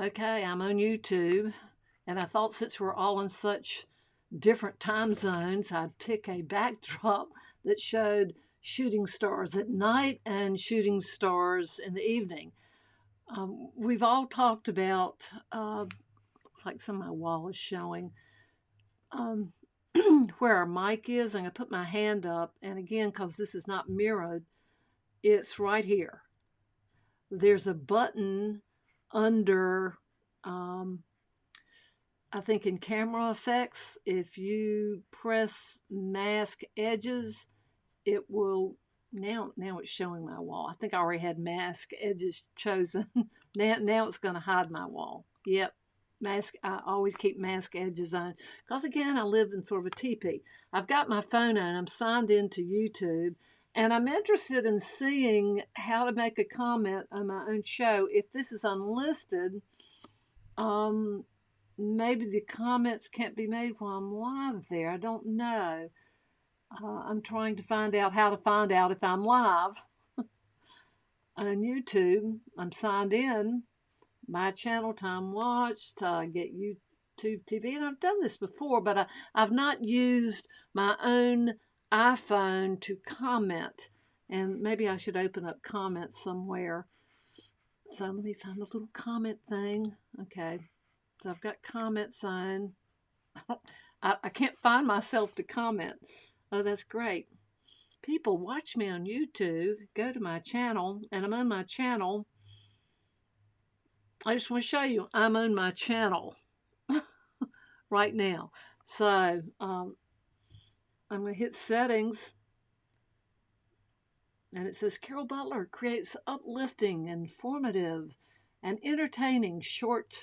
Okay, I'm on YouTube, and I thought since we're all in such different time zones, I'd pick a backdrop that showed shooting stars at night and shooting stars in the evening. We've all talked about, looks like some of my wall is showing, um, where our mic is. I'm going to put my hand up, and again, because this is not mirrored, it's right here. There's a button under I think in camera effects, if you press mask edges, it will now it's showing my wall. I think I already had mask edges chosen. now it's going to hide my wall. Yep. Mask. I always keep mask edges on because again I live in sort of a teepee. I've got my phone on. I'm signed into YouTube, and I'm interested in seeing how to make a comment on my own show. If this is unlisted, um, maybe the comments can't be made while I'm live there. I don't know. I'm trying to find out how to find out if I'm live on YouTube. I'm signed in. My channel, time watched, get YouTube TV. And I've done this before, but I've not used my own iPhone to comment. And maybe I should open up comments somewhere. So let me find the little comment thing. Okay. So I've got comments on. I can't find myself to comment. Oh, that's great. People watch me on YouTube, go to my channel, and I'm on my channel. I just want to show you I'm on my channel right now. So I'm going to hit settings, and it says Carol Butler creates uplifting, informative, and entertaining short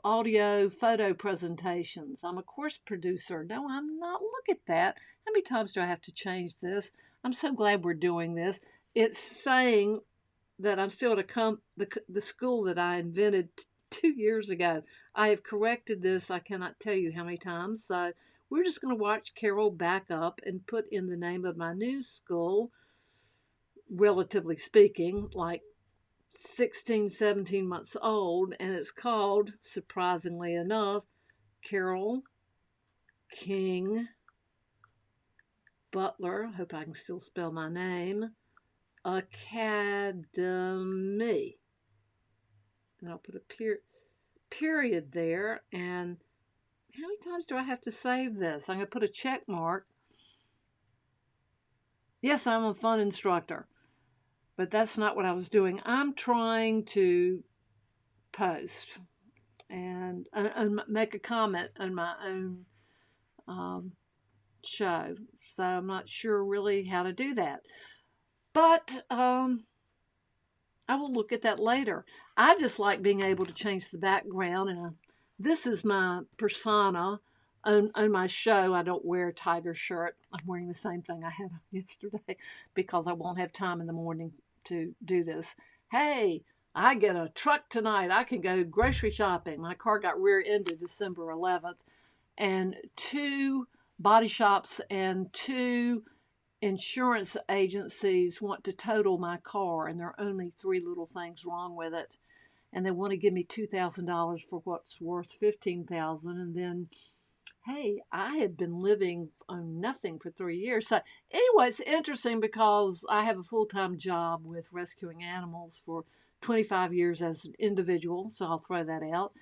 audio photo presentations. I'm a course producer. No, I'm not. Look at that. How many times do I have to change this? I'm so glad we're doing this. It's saying that I'm still at the school that I invented 2 years ago. I have corrected this. I cannot tell you how many times. So we're just going to watch Carol back up and put in the name of my new school, relatively speaking, like 16, 17 months old, and it's called, surprisingly enough, Carol King Butler. Hope I can still spell my name. Academy. And I'll put a period there. And how many times do I have to save this? I'm going to put a check mark. Yes, I'm a fun instructor, but that's not what I was doing. I'm trying to post and make a comment on my own show. So I'm not sure really how to do that. But I will look at that later. I just like being able to change the background. And this is my persona on my show. I don't wear a tiger shirt. I'm wearing the same thing I had on yesterday because I won't have time in the morning to do this. Hey, I get a truck tonight. I can go grocery shopping. My car got rear-ended December 11th. And 2 body shops and 2 insurance agencies want to total my car, and there are only 3 little things wrong with it. And they want to give me $2,000 for what's worth $15,000. And then, hey, I had been living on nothing for 3 years. So anyway, it's interesting because I have a full-time job with rescuing animals for 25 years as an individual. So I'll throw that out.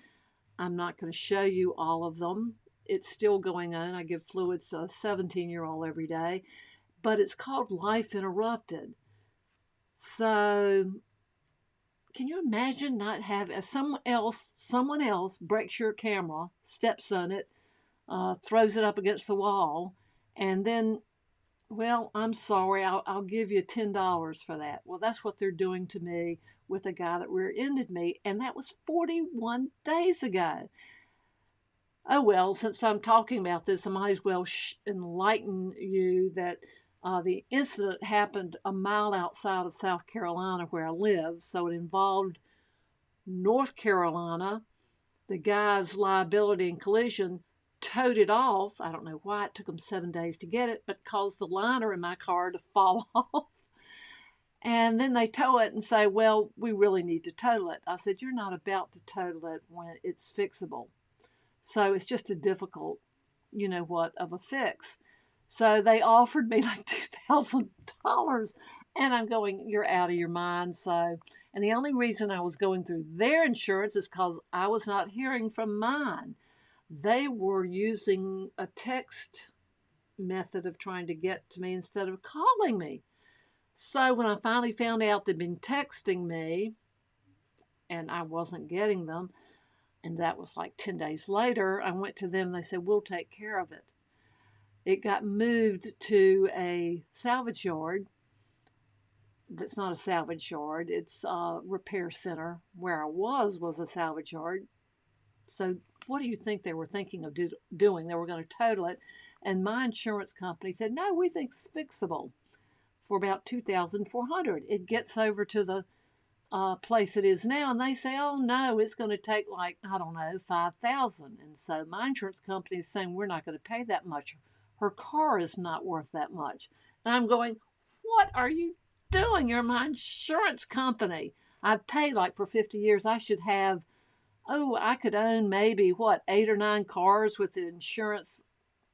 I'm not going to show you all of them. It's still going on. I give fluids to a 17-year-old every day. But it's called Life Interrupted. So can you imagine not having someone else breaks your camera, steps on it, throws it up against the wall, and then, well, I'm sorry, I'll give you $10 for that. Well, that's what they're doing to me with a guy that rear-ended me, and that was 41 days ago. Oh, well, since I'm talking about this, I might as well enlighten you that the incident happened a mile outside of South Carolina where I live, so it involved North Carolina. The guy's liability and collision towed it off. I don't know why it took them 7 days to get it, but caused the liner in my car to fall off. And then they tow it and say, well, we really need to total it. I said, you're not about to total it when it's fixable. So it's just a difficult, of a fix. So they offered me like $2,000. And I'm going, you're out of your mind. And the only reason I was going through their insurance is because I was not hearing from mine. They were using a text method of trying to get to me instead of calling me. So when I finally found out they'd been texting me and I wasn't getting them, and that was like 10 days later, I went to them. They said, we'll take care of it. It got moved to a salvage yard. That's not a salvage yard. It's a repair center. Where I was a salvage yard. So what do you think they were thinking of doing? They were going to total it. And my insurance company said, no, we think it's fixable for about $2,400. It gets over to the place it is now, and they say, oh no, it's going to take like, I don't know, $5,000. And so my insurance company is saying, we're not going to pay that much. Her car is not worth that much. And I'm going, what are you doing? You're my insurance company. I've paid like for 50 years. I should have, I could own maybe 8 or 9 cars with the insurance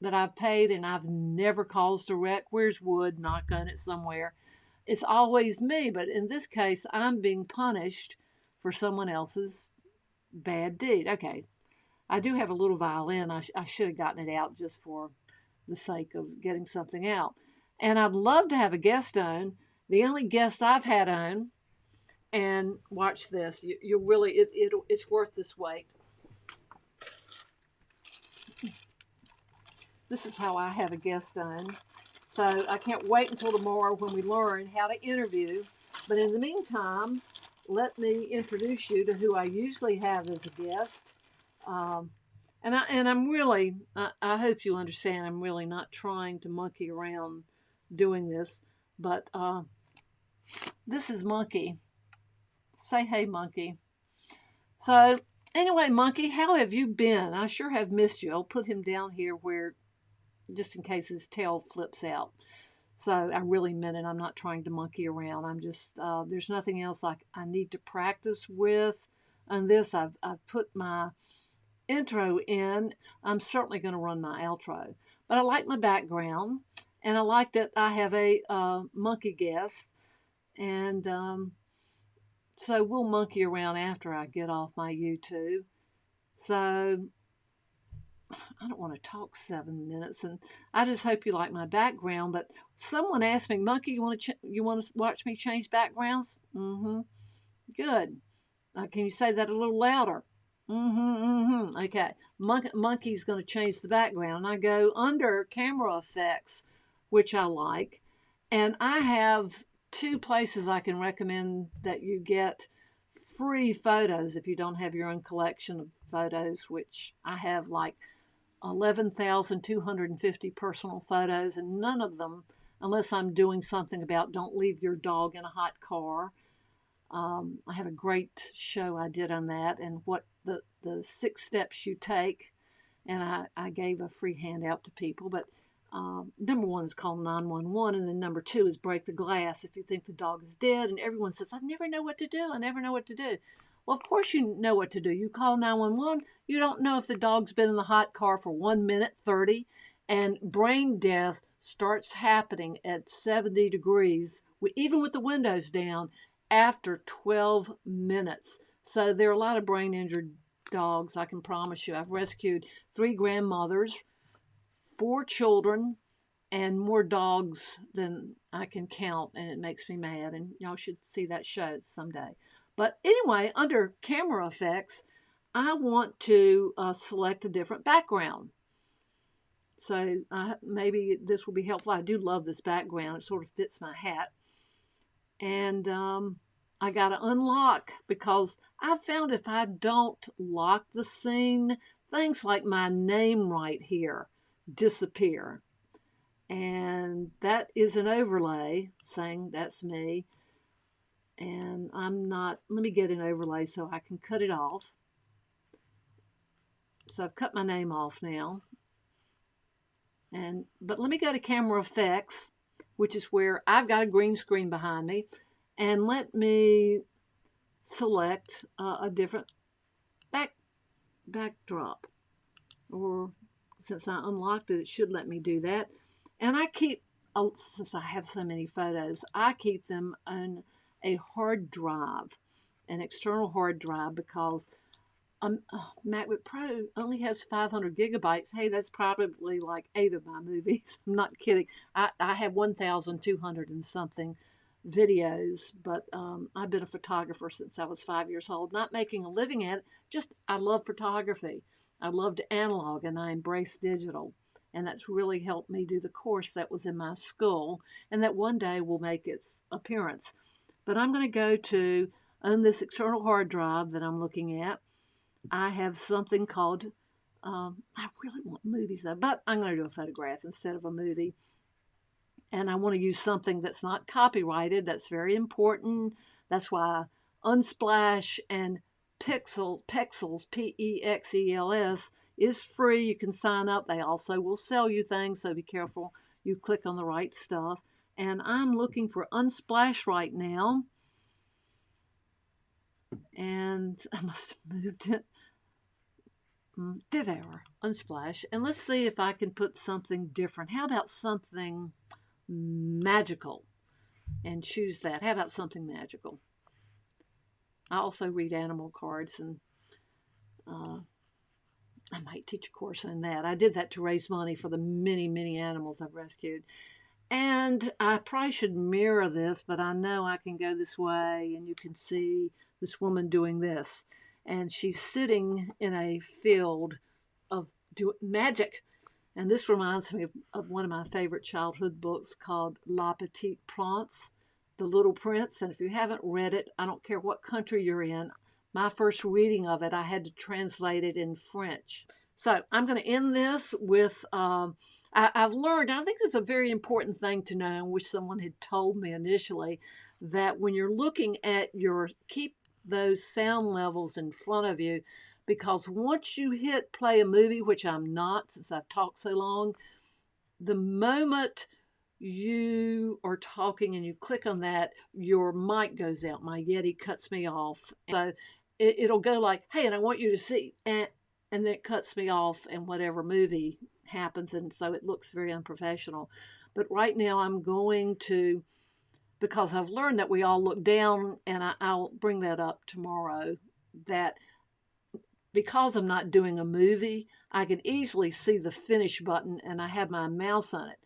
that I've paid, and I've never caused a wreck. Where's wood? Knock on it somewhere. It's always me, but in this case, I'm being punished for someone else's bad deed. Okay, I do have a little violin. I should have gotten it out just for the sake of getting something out. And I'd love to have a guest on. The only guest I've had on, and watch this, you really, it's worth this wait. This is how I have a guest on. So I can't wait until tomorrow when we learn how to interview. But in the meantime, let me introduce you to who I usually have as a guest. And I'm really, I hope you understand, I'm really not trying to monkey around doing this. But this is Monkey. Say hey, Monkey. So anyway, Monkey, how have you been? I sure have missed you. I'll put him down here where, just in case his tail flips out. So I really meant it. I'm not trying to monkey around. I'm just, there's nothing else like I need to practice with. On this, I've put my intro in. I'm certainly going to run my outro. But I like my background. And I like that I have a monkey guest. And so we'll monkey around after I get off my YouTube. So I don't want to talk 7 minutes, and I just hope you like my background. But someone asked me, Monkey, you want to watch me change backgrounds? Mm-hmm. Good. Can you say that a little louder? Mm-hmm. Okay. Monkey's going to change the background. I go under camera effects, which I like, and I have 2 places I can recommend that you get free photos if you don't have your own collection of photos, which I have like 11,250 personal photos, and none of them, unless I'm doing something about don't leave your dog in a hot car. I have a great show I did on that and what the 6 steps you take, and I gave a free handout to people. But number 1 is called 911, and then number 2 is break the glass if you think the dog is dead. And everyone says, I never know what to do. I never know what to do. Well, of course you know what to do. You call 911. You don't know if the dog's been in the hot car for 1 minute 30, and brain death starts happening at 70 degrees, even with the windows down, after 12 minutes. So there are a lot of brain injured dogs, I can promise you. I've rescued 3 grandmothers, 4 children, and more dogs than I can count, and it makes me mad. And y'all should see that show someday. But anyway, under camera effects, I want to select a different background. So maybe this will be helpful. I do love this background. It sort of fits my hat. And I got to unlock, because I found if I don't lock the scene, things like my name right here disappear. And that is an overlay saying that's me. And I'm not, let me get an overlay so I can cut it off. So I've cut my name off now. But let me go to camera effects, which is where I've got a green screen behind me. And let me select a different backdrop. Or since I unlocked it, it should let me do that. And I keep, since I have so many photos, I keep them on a hard drive, an external hard drive, because MacBook Pro only has 500 gigabytes. Hey, that's probably like 8 of my movies. I'm not kidding. I have 1,200 and something videos, but I've been a photographer since I was 5 years old, not making a living at it, just I love photography. I loved analog and I embraced digital. And that's really helped me do the course that was in my school and that one day will make its appearance. But I'm going to go to on this external hard drive that I'm looking at. I have something called, I really want movies though, but I'm going to do a photograph instead of a movie. And I want to use something that's not copyrighted. That's very important. That's why Unsplash and Pexels, Pexels, is free. You can sign up. They also will sell you things, so be careful you click on the right stuff. And I'm looking for Unsplash right now. And I must have moved it. There they are, Unsplash. And let's see if I can put something different. How about something magical? And choose that. How about something magical? I also read animal cards, and I might teach a course on that. I did that to raise money for the many, many animals I've rescued. And I probably should mirror this, but I know I can go this way, and you can see this woman doing this. And she's sitting in a field of magic. And this reminds me of one of my favorite childhood books called La Petite Prince, The Little Prince. And if you haven't read it, I don't care what country you're in, my first reading of it, I had to translate it in French. So I'm going to end this with I've learned, I think it's a very important thing to know, and wish someone had told me initially, that when you're looking at keep those sound levels in front of you, because once you hit play a movie, which I'm not since I've talked so long, the moment you are talking and you click on that, your mic goes out. My Yeti cuts me off. So it'll go like, hey, and I want you to see, and then it cuts me off and whatever movie happens. And so it looks very unprofessional. But right now I'm going to, because I've learned that we all look down, and I'll bring that up tomorrow, that because I'm not doing a movie, I can easily see the finish button and I have my mouse on it.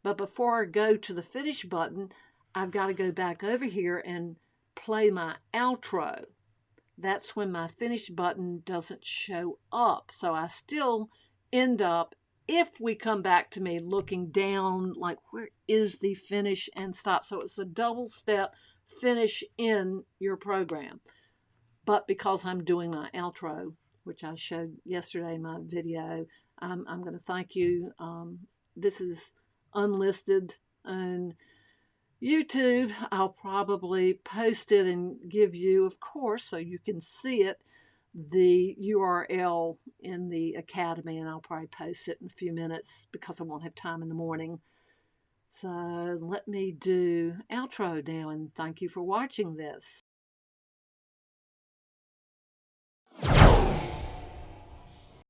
But before I go to the finish button, I've got to go back over here and play my outro. That's when my finish button doesn't show up. So I still end up, if we come back to me, looking down like, where is the finish and stop? So it's a double step finish in your program. But because I'm doing my outro, which I showed yesterday in my video, I'm going to thank you. This is unlisted on YouTube. I'll probably post it and give you, of course, so you can see it, the URL in the Academy, and I'll probably post it in a few minutes because I won't have time in the morning. So let me do outro now, and thank you for watching this.